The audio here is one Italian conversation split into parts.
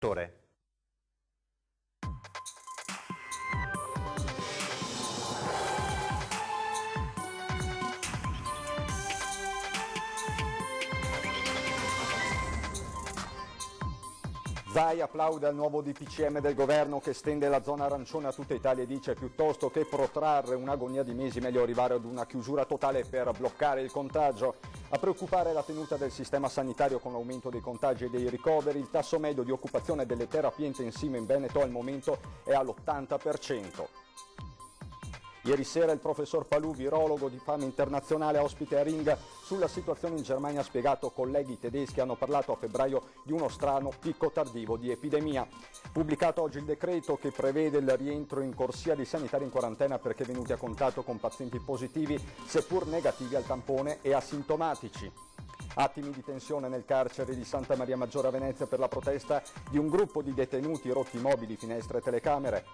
settore. Zaia applaude al nuovo DPCM del governo che estende la zona arancione a tutta Italia e dice piuttosto che protrarre un'agonia di mesi meglio arrivare ad una chiusura totale per bloccare il contagio. A preoccupare la tenuta del sistema sanitario con l'aumento dei contagi e dei ricoveri. Il tasso medio di occupazione delle terapie intensive in Veneto al momento è all'80%. Ieri sera il professor Palù, virologo di fama internazionale, ospite a Ring, sulla situazione in Germania ha spiegato colleghi tedeschi hanno parlato a febbraio di uno strano picco tardivo di epidemia. Pubblicato oggi il decreto che prevede il rientro in corsia dei sanitari in quarantena perché venuti a contatto con pazienti positivi, seppur negativi al tampone e asintomatici. Attimi di tensione nel carcere di Santa Maria Maggiore a Venezia per la protesta di un gruppo di detenuti, rotti mobili, finestre e telecamere.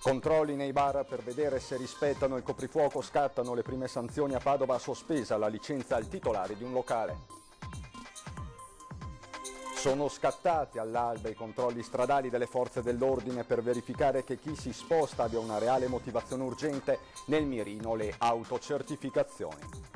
Controlli nei bar per vedere se rispettano il coprifuoco, scattano le prime sanzioni a Padova, sospesa la licenza al titolare di un locale. Sono scattati all'alba i controlli stradali delle forze dell'ordine per verificare che chi si sposta abbia una reale motivazione urgente, nel mirino le autocertificazioni.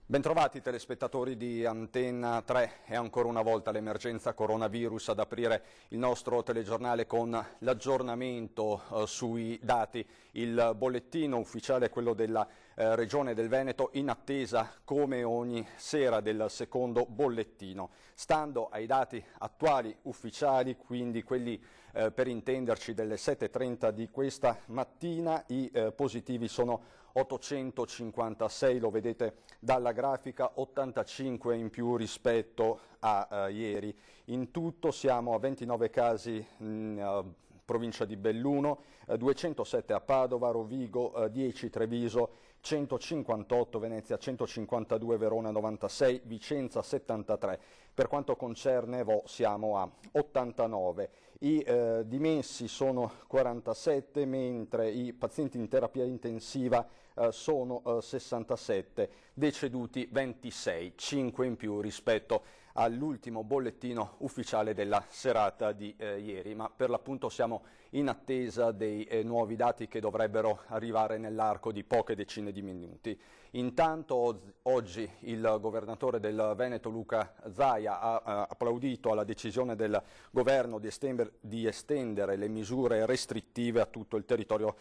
Bentrovati telespettatori di Antenna 3, è ancora una volta l'emergenza coronavirus ad aprire il nostro telegiornale con l'aggiornamento sui dati. Il bollettino ufficiale è quello della Regione del Veneto in attesa come ogni sera del secondo bollettino. Stando ai dati attuali ufficiali, quindi quelli per intenderci delle 7:30 di questa mattina, i positivi sono 856, lo vedete dalla grafica, 85 in più rispetto a ieri. In tutto siamo a 29 casi in provincia di Belluno, 207 a Padova, Rovigo 10, Treviso 158, Venezia 152, Verona 96, Vicenza 73. Per quanto concerne Vo siamo a 89. I dimessi sono 47, mentre i pazienti in terapia intensiva sono 67, deceduti 26, 5 in più rispetto all'ultimo bollettino ufficiale della serata di ieri, ma per l'appunto siamo in attesa dei nuovi dati che dovrebbero arrivare nell'arco di poche decine di minuti. Intanto oggi il governatore del Veneto Luca Zaia ha applaudito alla decisione del governo di estendere le misure restrittive a tutto il territorio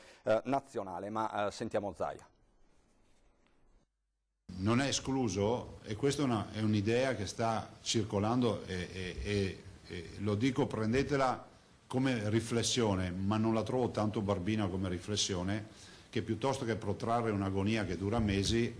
nazionale, ma sentiamo Zaia. Non è escluso, e questa è un'idea che sta circolando e lo dico, prendetela come riflessione, ma non la trovo tanto barbina come riflessione, che piuttosto che protrarre un'agonia che dura mesi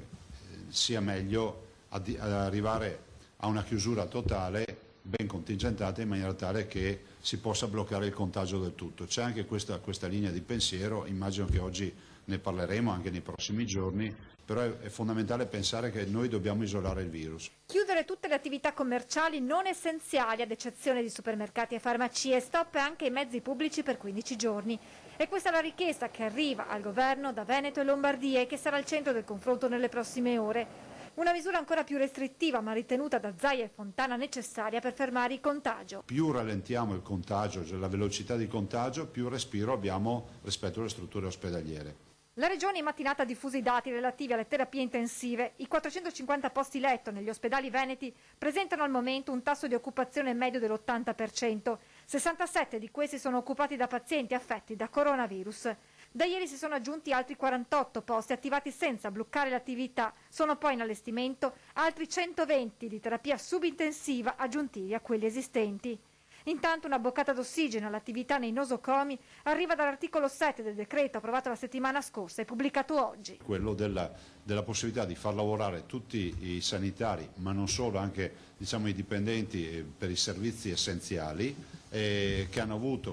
sia meglio arrivare a una chiusura totale ben contingentata in maniera tale che si possa bloccare il contagio del tutto. C'è anche questa linea di pensiero, immagino che oggi ne parleremo anche nei prossimi giorni, però è fondamentale pensare che noi dobbiamo isolare il virus. Chiudere tutte le attività commerciali non essenziali, ad eccezione di supermercati e farmacie, stop anche ai mezzi pubblici per 15 giorni. E questa è la richiesta che arriva al governo da Veneto e Lombardia e che sarà al centro del confronto nelle prossime ore. Una misura ancora più restrittiva, ma ritenuta da Zaia e Fontana necessaria per fermare il contagio. Più rallentiamo il contagio, cioè la velocità di contagio, più respiro abbiamo rispetto alle strutture ospedaliere. La Regione in mattinata ha diffuso i dati relativi alle terapie intensive. I 450 posti letto negli ospedali veneti presentano al momento un tasso di occupazione medio dell'80%. 67 di questi sono occupati da pazienti affetti da coronavirus. Da ieri si sono aggiunti altri 48 posti attivati senza bloccare l'attività. Sono poi in allestimento altri 120 di terapia subintensiva aggiuntivi a quelli esistenti. Intanto una boccata d'ossigeno all'attività nei nosocomi arriva dall'articolo 7 del decreto approvato la settimana scorsa e pubblicato oggi. Quello della possibilità di far lavorare tutti i sanitari, ma non solo, anche i dipendenti per i servizi essenziali che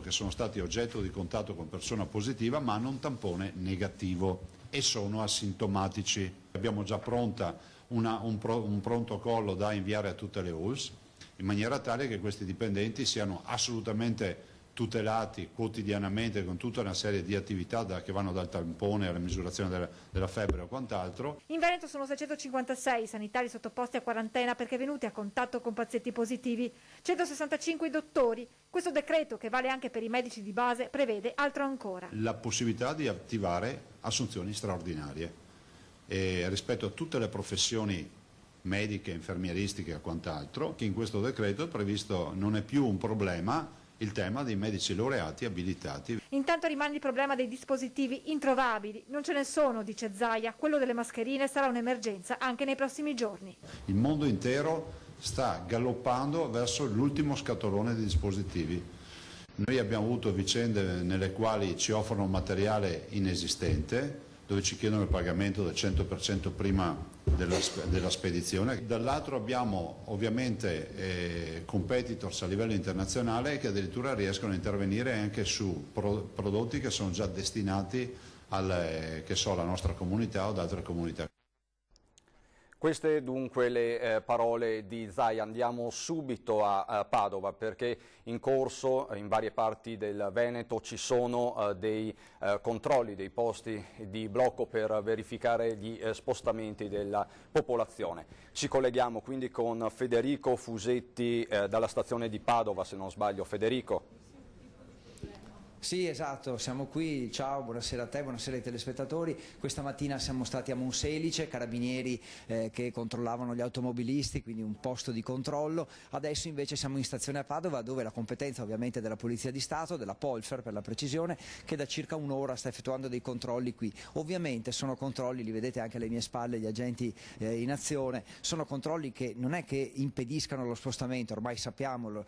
sono stati oggetto di contatto con persona positiva ma hanno un tampone negativo e sono asintomatici. Abbiamo già pronta un protocollo da inviare a tutte le ULSS, in maniera tale che questi dipendenti siano assolutamente tutelati quotidianamente con tutta una serie di attività che vanno dal tampone alla misurazione della febbre o quant'altro. In Veneto sono 656 i sanitari sottoposti a quarantena perché venuti a contatto con pazienti positivi, 165 i dottori. Questo decreto, che vale anche per i medici di base, prevede altro ancora. La possibilità di attivare assunzioni straordinarie rispetto a tutte le professioni mediche, infermieristiche e quant'altro, che in questo decreto è previsto, non è più un problema il tema dei medici laureati abilitati. Intanto rimane il problema dei dispositivi introvabili. Non ce ne sono, dice Zaia. Quello delle mascherine sarà un'emergenza anche nei prossimi giorni. Il mondo intero sta galoppando verso l'ultimo scatolone di dispositivi. Noi abbiamo avuto vicende nelle quali ci offrono materiale inesistente, dove ci chiedono il pagamento del 100% prima della spedizione. Dall'altro abbiamo ovviamente competitors a livello internazionale che addirittura riescono a intervenire anche su prodotti che sono già destinati alla nostra comunità o ad altre comunità. Queste dunque le parole di Zaia. Andiamo subito a Padova perché in corso in varie parti del Veneto ci sono dei controlli, dei posti di blocco per verificare gli spostamenti della popolazione. Ci colleghiamo quindi con Federico Fusetti dalla stazione di Padova, se non sbaglio. Federico. Sì, esatto, siamo qui, ciao, buonasera a te, buonasera ai telespettatori. Questa mattina siamo stati a Monselice, carabinieri che controllavano gli automobilisti, quindi un posto di controllo. Adesso invece siamo in stazione a Padova, dove la competenza ovviamente della Polizia di Stato, della Polfer per la precisione, che da circa un'ora sta effettuando dei controlli qui. Ovviamente sono controlli, li vedete anche alle mie spalle, gli agenti in azione, sono controlli che non è che impediscano lo spostamento, ormai sappiamo,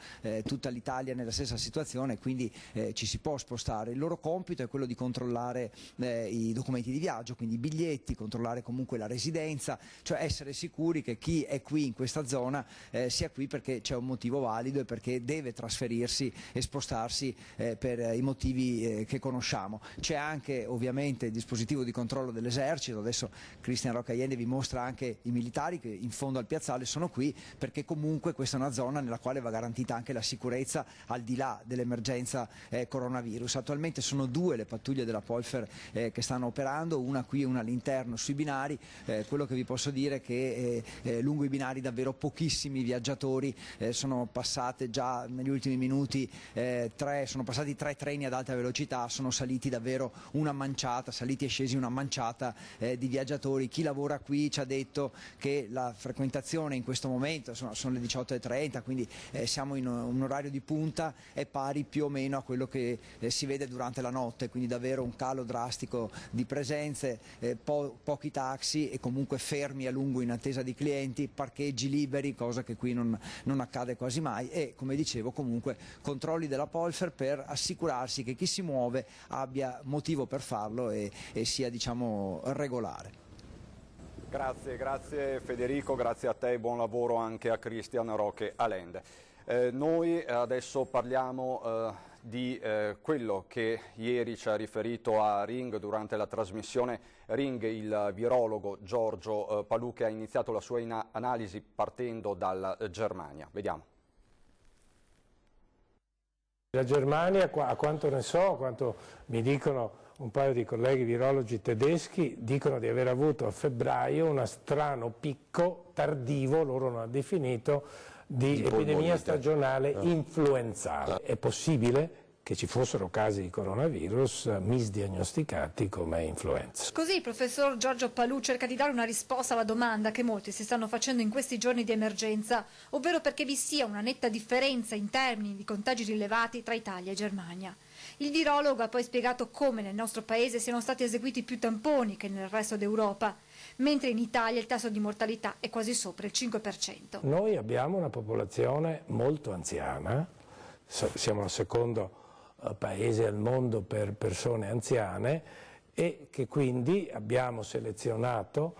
tutta l'Italia è nella stessa situazione, quindi ci si può spostare. Il loro compito è quello di controllare i documenti di viaggio, quindi i biglietti, controllare comunque la residenza, cioè essere sicuri che chi è qui in questa zona sia qui perché c'è un motivo valido e perché deve trasferirsi e spostarsi per i motivi che conosciamo. C'è anche ovviamente il dispositivo di controllo dell'esercito, adesso Cristian Roccaiende vi mostra anche i militari che in fondo al piazzale sono qui perché comunque questa è una zona nella quale va garantita anche la sicurezza al di là dell'emergenza coronavirus. Attualmente sono due le pattuglie della Polfer che stanno operando, una qui e una all'interno sui binari. Quello che vi posso dire è che lungo i binari davvero pochissimi viaggiatori, sono passate già negli ultimi minuti sono passati 3 treni ad alta velocità, sono saliti davvero una manciata, saliti e scesi una manciata di viaggiatori. Chi lavora qui ci ha detto che la frequentazione in questo momento sono le 18:30, quindi siamo in un orario di punta, è pari più o meno a quello che si vede durante la notte, quindi davvero un calo drastico di presenze, pochi taxi e comunque fermi a lungo in attesa di clienti, parcheggi liberi, cosa che qui non accade quasi mai, e come dicevo comunque controlli della Polfer per assicurarsi che chi si muove abbia motivo per farlo e sia diciamo regolare. Grazie Federico, grazie a te e buon lavoro anche a Cristian Roque Alende. Noi adesso parliamo di quello che ieri ci ha riferito a Ring durante la trasmissione Ring il virologo Giorgio Palù, che ha iniziato la sua analisi partendo dalla Germania. Vediamo. La Germania, a quanto ne so, a quanto mi dicono un paio di colleghi virologi tedeschi, dicono di aver avuto a febbraio uno strano picco tardivo, loro lo hanno definito, di epidemia stagionale influenzale. È possibile che ci fossero casi di coronavirus misdiagnosticati come influenza. Così il professor Giorgio Palù cerca di dare una risposta alla domanda che molti si stanno facendo in questi giorni di emergenza, ovvero perché vi sia una netta differenza in termini di contagi rilevati tra Italia e Germania. Il virologo ha poi spiegato come nel nostro paese siano stati eseguiti più tamponi che nel resto d'Europa, mentre in Italia il tasso di mortalità è quasi sopra il 5%. Noi abbiamo una popolazione molto anziana, siamo il secondo paese al mondo per persone anziane e che quindi abbiamo selezionato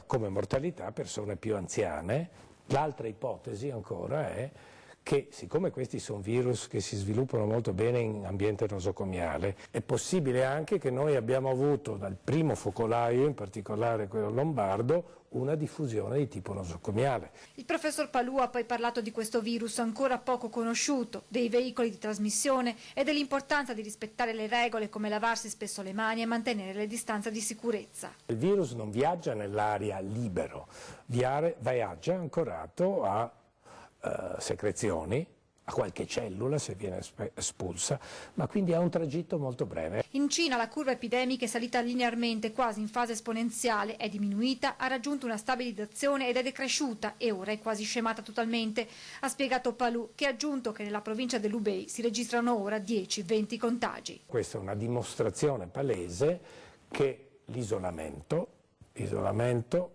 come mortalità persone più anziane. L'altra ipotesi ancora è che siccome questi sono virus che si sviluppano molto bene in ambiente nosocomiale, è possibile anche che noi abbiamo avuto dal primo focolaio, in particolare quello lombardo, una diffusione di tipo nosocomiale. Il professor Palù ha poi parlato di questo virus ancora poco conosciuto, dei veicoli di trasmissione e dell'importanza di rispettare le regole come lavarsi spesso le mani e mantenere le distanze di sicurezza. Il virus non viaggia nell'aria libero, viaggia ancorato a secrezioni, a qualche cellula se viene espulsa, ma quindi ha un tragitto molto breve. In Cina la curva epidemica è salita linearmente, quasi in fase esponenziale, è diminuita, ha raggiunto una stabilizzazione ed è decresciuta e ora è quasi scemata totalmente, ha spiegato Palù, che ha aggiunto che nella provincia dell'Hubei si registrano ora 10-20 contagi. Questa è una dimostrazione palese che l'isolamento,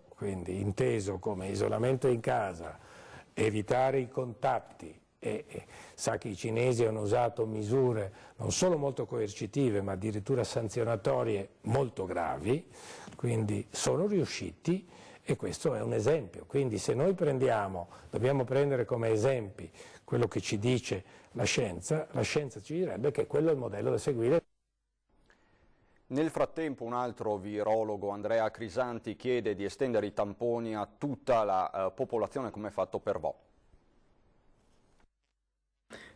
quindi inteso come isolamento in casa, evitare i contatti, e sa che i cinesi hanno usato misure non solo molto coercitive ma addirittura sanzionatorie molto gravi, quindi sono riusciti e questo è un esempio. Quindi se noi dobbiamo prendere come esempi quello che ci dice la scienza ci direbbe che quello è il modello da seguire. Nel frattempo un altro virologo, Andrea Crisanti, chiede di estendere i tamponi a tutta la popolazione come fatto per Vo.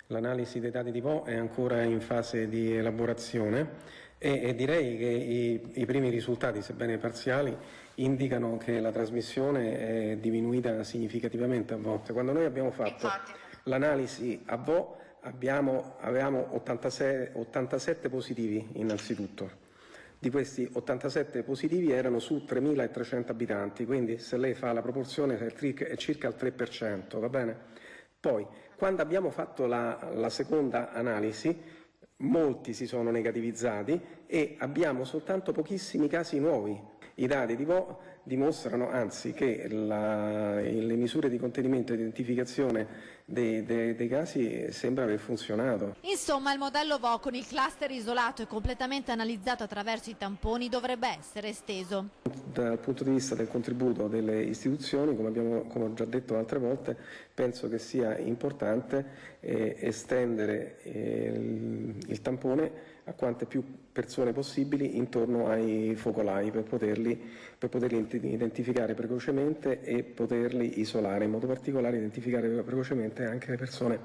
L'analisi dei dati di Vo è ancora in fase di elaborazione e direi che i primi risultati, sebbene parziali, indicano che la trasmissione è diminuita significativamente a Vo. Quando noi abbiamo fatto l'analisi a Vo avevamo 87 positivi innanzitutto. Di questi 87 positivi erano su 3.300 abitanti, quindi se lei fa la proporzione è circa il 3%, va bene? Poi, quando abbiamo fatto la seconda analisi, molti si sono negativizzati e abbiamo soltanto pochissimi casi nuovi. I dati di Vo dimostrano anzi che le misure di contenimento e identificazione dei casi sembra aver funzionato. Insomma, il modello Vo con il cluster isolato e completamente analizzato attraverso i tamponi dovrebbe essere esteso. Dal punto di vista del contributo delle istituzioni, come ho già detto altre volte, penso che sia importante estendere il tampone a quante più persone possibili intorno ai focolai per poterli identificare precocemente e poterli isolare, in modo particolare identificare precocemente anche le persone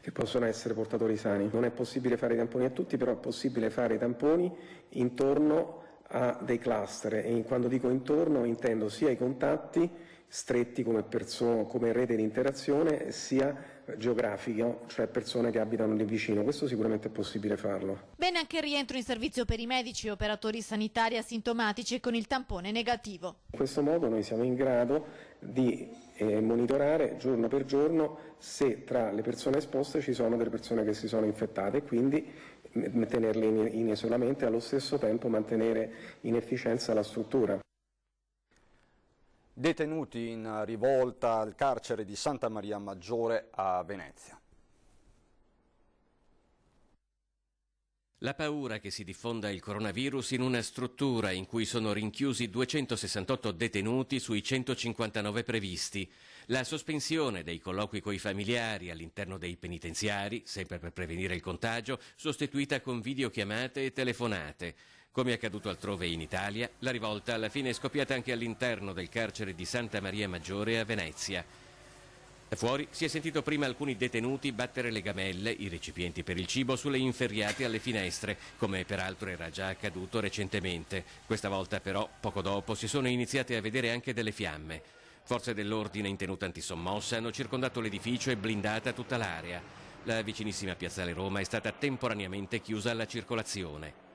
che possono essere portatori sani. Non è possibile fare i tamponi a tutti, però è possibile fare i tamponi intorno a dei cluster e quando dico intorno intendo sia i contatti stretti come rete di interazione sia geografico, cioè persone che abitano lì vicino. Questo sicuramente è possibile farlo. Bene anche il rientro in servizio per i medici e operatori sanitari asintomatici e con il tampone negativo. In questo modo noi siamo in grado di monitorare giorno per giorno se tra le persone esposte ci sono delle persone che si sono infettate e quindi tenerle in isolamento e allo stesso tempo mantenere in efficienza la struttura. Detenuti in rivolta al carcere di Santa Maria Maggiore a Venezia. La paura che si diffonda il coronavirus in una struttura in cui sono rinchiusi 268 detenuti sui 159 previsti. La sospensione dei colloqui coi familiari all'interno dei penitenziari, sempre per prevenire il contagio, sostituita con videochiamate e telefonate. Come accaduto altrove in Italia, la rivolta alla fine è scoppiata anche all'interno del carcere di Santa Maria Maggiore a Venezia. Da fuori si è sentito prima alcuni detenuti battere le gamelle, i recipienti per il cibo, sulle inferriate alle finestre, come peraltro era già accaduto recentemente. Questa volta però, poco dopo, si sono iniziate a vedere anche delle fiamme. Forze dell'ordine in tenuta antisommossa hanno circondato l'edificio e blindata tutta l'area. La vicinissima Piazzale Roma è stata temporaneamente chiusa alla circolazione.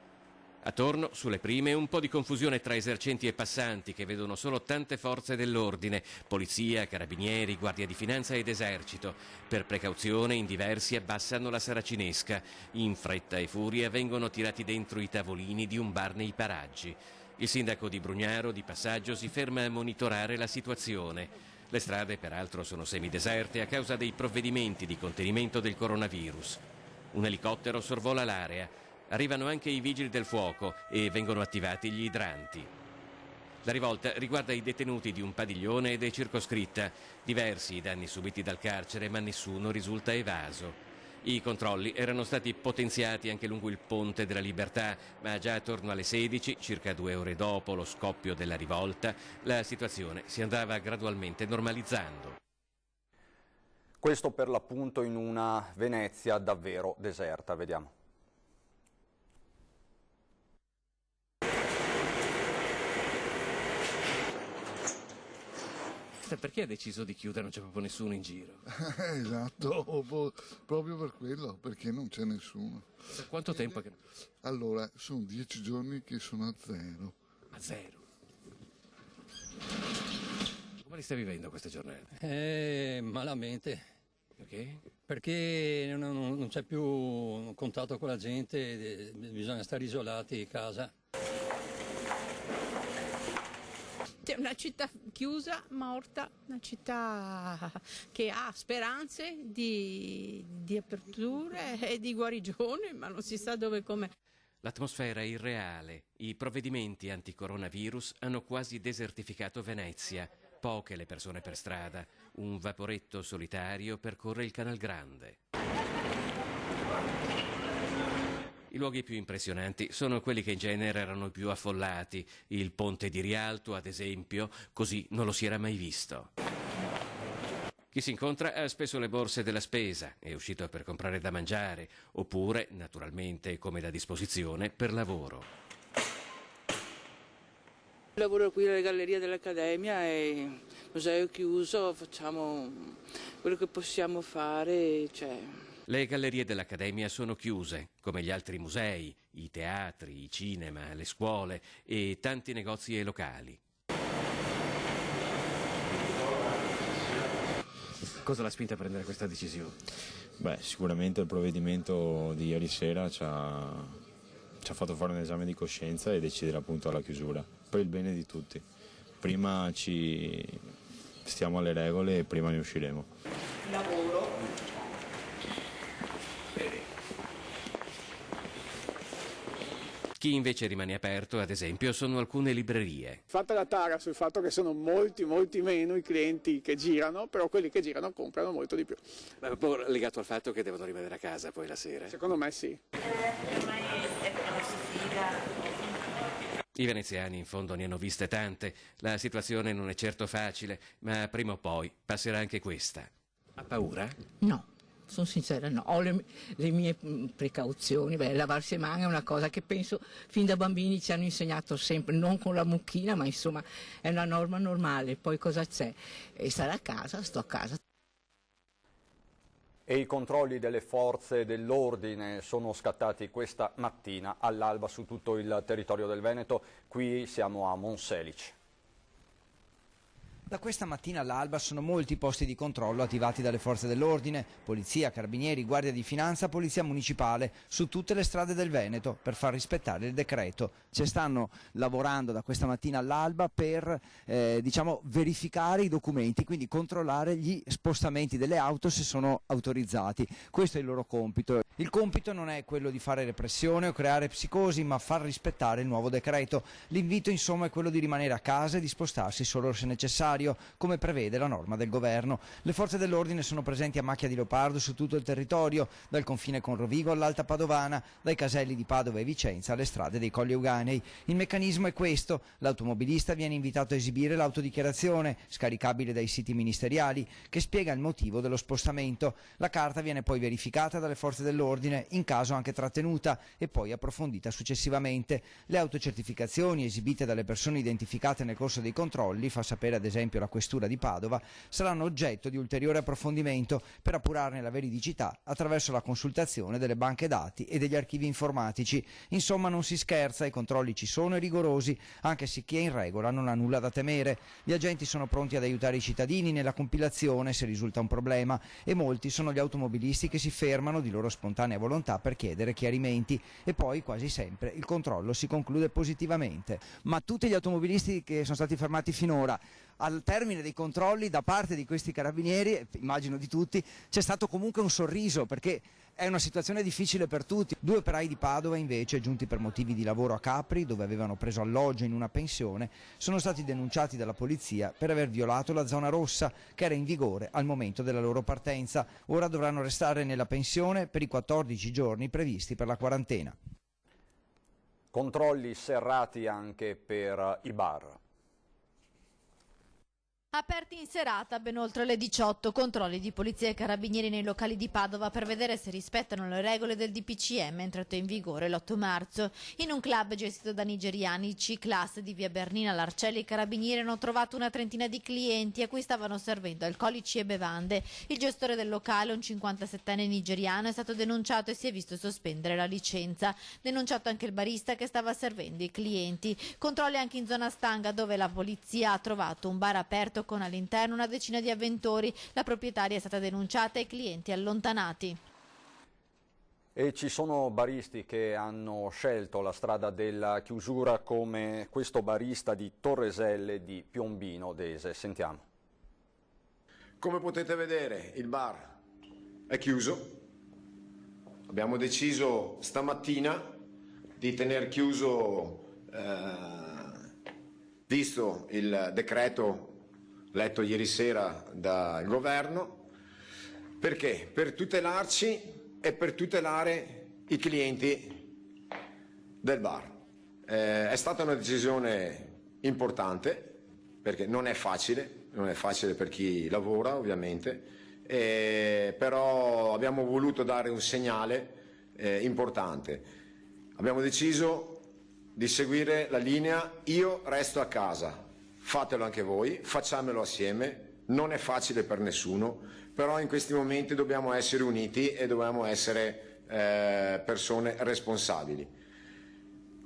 Attorno, sulle prime, un po' di confusione tra esercenti e passanti che vedono solo tante forze dell'ordine, polizia, carabinieri, guardia di finanza ed esercito. Per precauzione, in diversi abbassano la saracinesca. In fretta e furia vengono tirati dentro i tavolini di un bar nei paraggi. Il sindaco di Brugnaro, di passaggio, si ferma a monitorare la situazione. Le strade, peraltro, sono semideserte a causa dei provvedimenti di contenimento del coronavirus. Un elicottero sorvola l'area. Arrivano anche i vigili del fuoco e vengono attivati gli idranti. La rivolta riguarda i detenuti di un padiglione ed è circoscritta. Diversi i danni subiti dal carcere, ma nessuno risulta evaso. I controlli erano stati potenziati anche lungo il Ponte della Libertà, ma già attorno alle 16, circa 2 ore dopo lo scoppio della rivolta, la situazione si andava gradualmente normalizzando. Questo per l'appunto in una Venezia davvero deserta, vediamo. Perché ha deciso di chiudere? Non c'è proprio nessuno in giro. Esatto, proprio per quello, perché non c'è nessuno. Da quanto tempo che... Allora, sono 10 giorni che sono a zero. A zero? Come li stai vivendo queste giornate? Malamente. Perché? Perché non c'è più contatto con la gente, bisogna stare isolati in casa. È una città chiusa, morta, una città che ha speranze di aperture e di guarigione, ma non si sa dove e come. L'atmosfera è irreale. I provvedimenti anti-coronavirus hanno quasi desertificato Venezia. Poche le persone per strada. Un vaporetto solitario percorre il Canal Grande. I luoghi più impressionanti sono quelli che in genere erano i più affollati. Il ponte di Rialto, ad esempio, così non lo si era mai visto. Chi si incontra ha spesso le borse della spesa, è uscito per comprare da mangiare, oppure, naturalmente, come da disposizione, per lavoro. Lavoro qui alle gallerie dell'Accademia e museo chiuso, facciamo quello che possiamo fare, Le gallerie dell'Accademia sono chiuse, come gli altri musei, i teatri, i cinema, le scuole e tanti negozi e locali. Cosa l'ha spinta a prendere questa decisione? Sicuramente il provvedimento di ieri sera ci ha fatto fare un esame di coscienza e decidere appunto alla chiusura, per il bene di tutti. Prima ci stiamo alle regole e prima ne usciremo. Lavoro. Chi invece rimane aperto, ad esempio, sono alcune librerie. Fatta la tara sul fatto che sono molti meno i clienti che girano, però quelli che girano comprano molto di più. Ma è un po' legato al fatto che devono rimanere a casa poi la sera? Secondo me sì. I veneziani in fondo ne hanno viste tante. La situazione non è certo facile, ma prima o poi passerà anche questa. Ha paura? No. Sono sincera, no, ho le mie precauzioni. Lavarsi le mani è una cosa che penso fin da bambini ci hanno insegnato sempre, non con la mucchina, ma insomma è una norma normale. Poi cosa c'è? E stare a casa, sto a casa. E i controlli delle forze dell'ordine sono scattati questa mattina all'alba su tutto il territorio del Veneto. Qui siamo a Monselice. Da questa mattina all'alba sono molti posti di controllo attivati dalle forze dell'ordine, polizia, carabinieri, guardia di finanza, polizia municipale, su tutte le strade del Veneto per far rispettare il decreto. Ci stanno lavorando da questa mattina all'alba per verificare i documenti, quindi controllare gli spostamenti delle auto se sono autorizzati. Questo è il loro compito. Il compito non è quello di fare repressione o creare psicosi, ma far rispettare il nuovo decreto. L'invito insomma è quello di rimanere a casa e di spostarsi solo se necessario, come prevede la norma del governo. Le forze dell'ordine sono presenti a macchia di leopardo su tutto il territorio, dal confine con Rovigo all'Alta Padovana, dai caselli di Padova e Vicenza alle strade dei Colli Euganei. Il meccanismo è questo: l'automobilista viene invitato a esibire l'autodichiarazione, scaricabile dai siti ministeriali, che spiega il motivo dello spostamento. La carta viene poi verificata dalle forze dell'ordine, in caso anche trattenuta, e poi approfondita successivamente. Le autocertificazioni esibite dalle persone identificate nel corso dei controlli, fa sapere ad esempio la questura di Padova, saranno oggetto di ulteriore approfondimento per appurarne la veridicità attraverso la consultazione delle banche dati e degli archivi informatici. Insomma, non si scherza, i controlli ci sono e rigorosi, anche se chi è in regola non ha nulla da temere. Gli agenti sono pronti ad aiutare i cittadini nella compilazione se risulta un problema, e molti sono gli automobilisti che si fermano di loro spontanea volontà per chiedere chiarimenti, e poi quasi sempre il controllo si conclude positivamente. Ma tutti gli automobilisti che sono stati fermati finora, al termine dei controlli da parte di questi carabinieri, immagino di tutti, c'è stato comunque un sorriso, perché È una situazione difficile per tutti. 2 operai di Padova invece, giunti per motivi di lavoro a Capri, dove avevano preso alloggio in una pensione, sono stati denunciati dalla polizia per aver violato la zona rossa che era in vigore al momento della loro partenza. Ora dovranno restare nella pensione per i 14 giorni previsti per la quarantena. Controlli serrati anche per i bar. Aperti in serata, ben oltre le 18, controlli di polizia e carabinieri nei locali di Padova per vedere se rispettano le regole del DPCM entrato in vigore l'8 marzo. In un club gestito da nigeriani, C-Class di via Bernina, l'Arcelli e i carabinieri hanno trovato una trentina di clienti a cui stavano servendo alcolici e bevande. Il gestore del locale, un 57enne nigeriano, è stato denunciato e si è visto sospendere la licenza. Denunciato anche il barista che stava servendo i clienti. Controlli anche in zona Stanga, dove la polizia ha trovato un bar aperto con all'interno una decina di avventori. La proprietaria è stata denunciata e i clienti allontanati. E ci sono baristi che hanno scelto la strada della chiusura, come questo barista di Torreselle di Piombino Dese. Sentiamo. Come potete vedere, il bar è chiuso. Abbiamo deciso stamattina di tener chiuso, visto il decreto letto ieri sera dal governo. Perché? Per tutelarci e per tutelare i clienti del bar. È stata una decisione importante, perché non è facile per chi lavora ovviamente, però abbiamo voluto dare un segnale importante. Abbiamo deciso di seguire la linea io resto a casa. Fatelo anche voi, facciamolo assieme, non è facile per nessuno, però in questi momenti dobbiamo essere uniti e dobbiamo essere persone responsabili.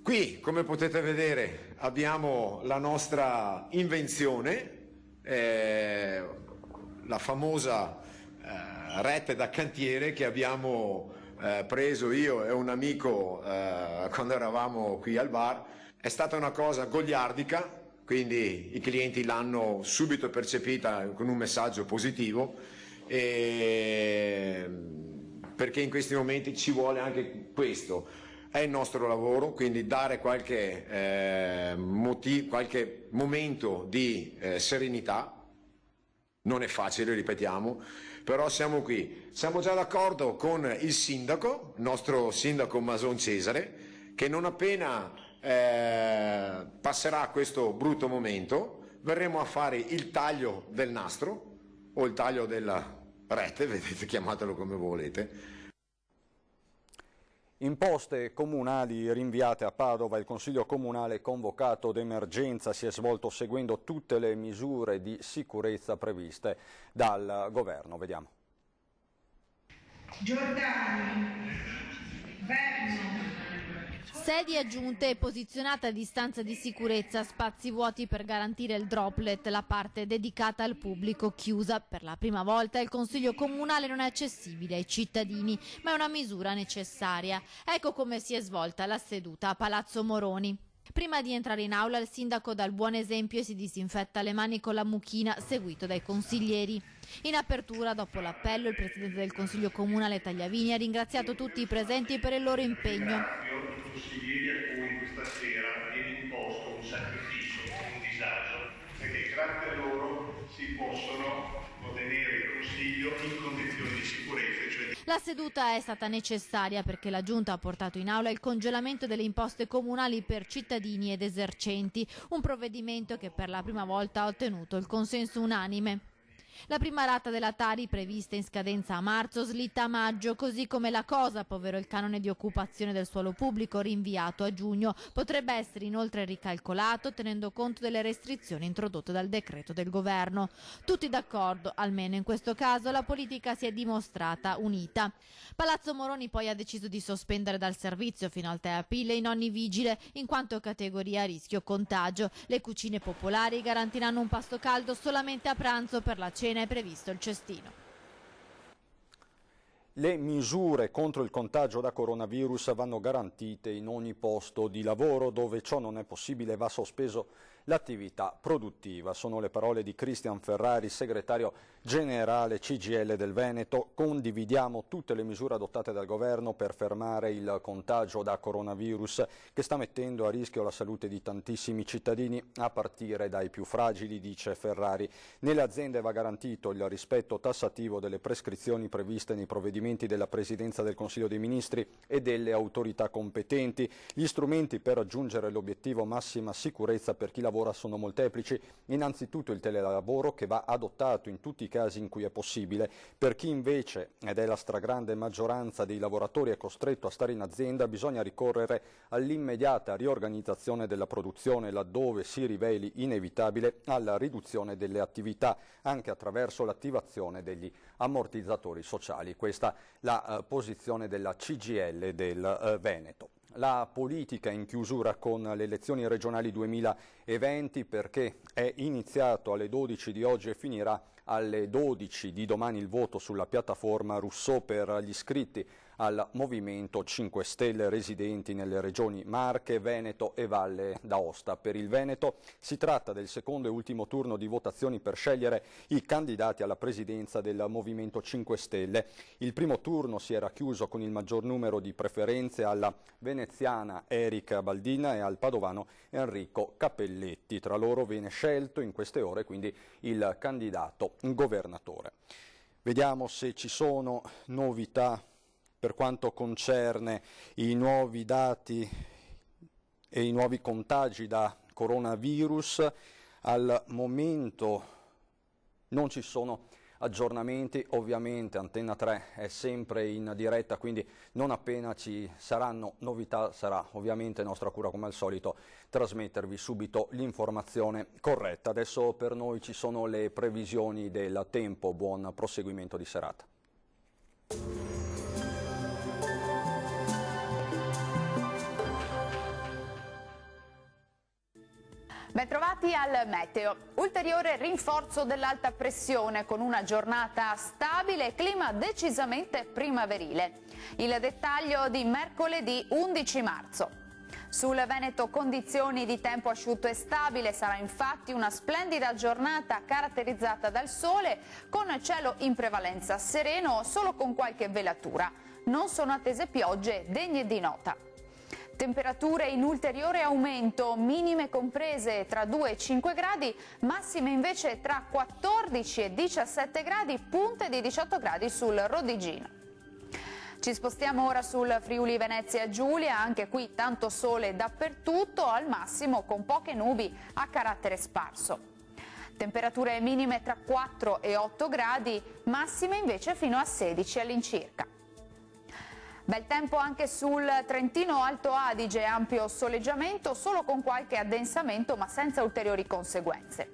Qui, come potete vedere, abbiamo la nostra invenzione, la famosa rete da cantiere che abbiamo preso io e un amico quando eravamo qui al bar. È stata una cosa goliardica. Quindi i clienti l'hanno subito percepita con un messaggio positivo, perché in questi momenti ci vuole anche questo. È il nostro lavoro, quindi dare qualche momento di serenità. Non è facile, ripetiamo, però siamo qui. Siamo già d'accordo con il sindaco, il nostro sindaco Mason Cesare, che non appena passerà questo brutto momento, verremo a fare il taglio del nastro o il taglio della rete, vedete, chiamatelo come volete. Imposte comunali rinviate a Padova. Il Consiglio Comunale convocato d'emergenza si è svolto seguendo tutte le misure di sicurezza previste dal governo. Vediamo. Giordani, Verno. Sedi aggiunte e posizionate a distanza di sicurezza, spazi vuoti per garantire il droplet, la parte dedicata al pubblico chiusa. Per la prima volta il Consiglio Comunale non è accessibile ai cittadini, ma è una misura necessaria. Ecco come si è svolta la seduta a Palazzo Moroni. Prima di entrare in aula il sindaco dà il buon esempio e si disinfetta le mani con la mucchina, seguito dai consiglieri. In apertura, dopo l'appello, il presidente del Consiglio Comunale Tagliavini ha ringraziato tutti i presenti per il loro impegno. Ringrazio i consiglieri a cui questa sera viene imposto un sacrificio, un disagio, perché grazie a loro si possono ottenere il Consiglio in condizioni di sicurezza. La seduta è stata necessaria perché la Giunta ha portato in aula il congelamento delle imposte comunali per cittadini ed esercenti, un provvedimento che per la prima volta ha ottenuto il consenso unanime. La prima rata della Tari, prevista in scadenza a marzo, slitta a maggio, così come la COSAP, ovvero il canone di occupazione del suolo pubblico, rinviato a giugno. Potrebbe essere inoltre ricalcolato tenendo conto delle restrizioni introdotte dal decreto del governo. Tutti d'accordo, almeno in questo caso la politica si è dimostrata unita. Palazzo Moroni poi ha deciso di sospendere dal servizio fino al 3 aprile i nonni vigile, in quanto categoria a rischio contagio. Le cucine popolari garantiranno un pasto caldo solamente a pranzo, per la cena è previsto il cestino. Le misure contro il contagio da coronavirus vanno garantite in ogni posto di lavoro. Dove ciò non è possibile va sospeso l'attività produttiva. Sono le parole di Cristian Ferrari, segretario generale CGIL del Veneto. Condividiamo tutte le misure adottate dal governo per fermare il contagio da coronavirus che sta mettendo a rischio la salute di tantissimi cittadini, a partire dai più fragili, dice Ferrari. Nelle aziende va garantito il rispetto tassativo delle prescrizioni previste nei provvedimenti della Presidenza del Consiglio dei Ministri e delle autorità competenti. Gli strumenti per raggiungere l'obiettivo massima sicurezza per chi lavora sono molteplici. Innanzitutto il telelavoro, che va adottato in tutti i casi in cui è possibile. Per chi invece, ed è la stragrande maggioranza dei lavoratori, è costretto a stare in azienda, bisogna ricorrere all'immediata riorganizzazione della produzione laddove si riveli inevitabile, alla riduzione delle attività anche attraverso l'attivazione degli ammortizzatori sociali. Questa la posizione della CGIL del Veneto. La politica in chiusura con le elezioni regionali 2020, perché è iniziato alle 12 di oggi e finirà alle 12 di domani il voto sulla piattaforma Rousseau per gli iscritti al Movimento 5 Stelle residenti nelle regioni Marche, Veneto e Valle d'Aosta. Per il Veneto si tratta del secondo e ultimo turno di votazioni per scegliere i candidati alla presidenza del Movimento 5 Stelle. Il primo turno si era chiuso con il maggior numero di preferenze alla veneziana Erika Baldina e al padovano Enrico Cappelletti. Tra loro viene scelto in queste ore quindi il candidato governatore. Vediamo se ci sono novità per quanto concerne i nuovi dati e i nuovi contagi da coronavirus. Al momento non ci sono aggiornamenti, ovviamente Antenna 3 è sempre in diretta, quindi non appena ci saranno novità sarà ovviamente nostra cura come al solito trasmettervi subito l'informazione corretta. Adesso per noi ci sono le previsioni del tempo, buon proseguimento di serata. Bentrovati al meteo. Ulteriore rinforzo dell'alta pressione con una giornata stabile e clima decisamente primaverile. Il dettaglio di mercoledì 11 marzo. Sul Veneto condizioni di tempo asciutto e stabile, sarà infatti una splendida giornata caratterizzata dal sole con cielo in prevalenza sereno, solo con qualche velatura. Non sono attese piogge degne di nota. Temperature in ulteriore aumento, minime comprese tra 2 e 5 gradi, massime invece tra 14 e 17 gradi, punte di 18 gradi sul Rodigino. Ci spostiamo ora sul Friuli Venezia Giulia, anche qui tanto sole dappertutto, al massimo con poche nubi a carattere sparso. Temperature minime tra 4 e 8 gradi, massime invece fino a 16 all'incirca. Bel tempo anche sul Trentino Alto Adige, ampio soleggiamento, solo con qualche addensamento ma senza ulteriori conseguenze.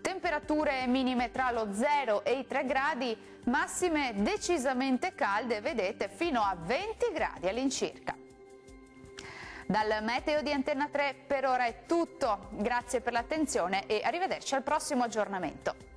Temperature minime tra lo 0 e i 3 gradi, massime decisamente calde, vedete, fino a 20 gradi all'incirca. Dal meteo di Antenna 3 per ora è tutto, grazie per l'attenzione e arrivederci al prossimo aggiornamento.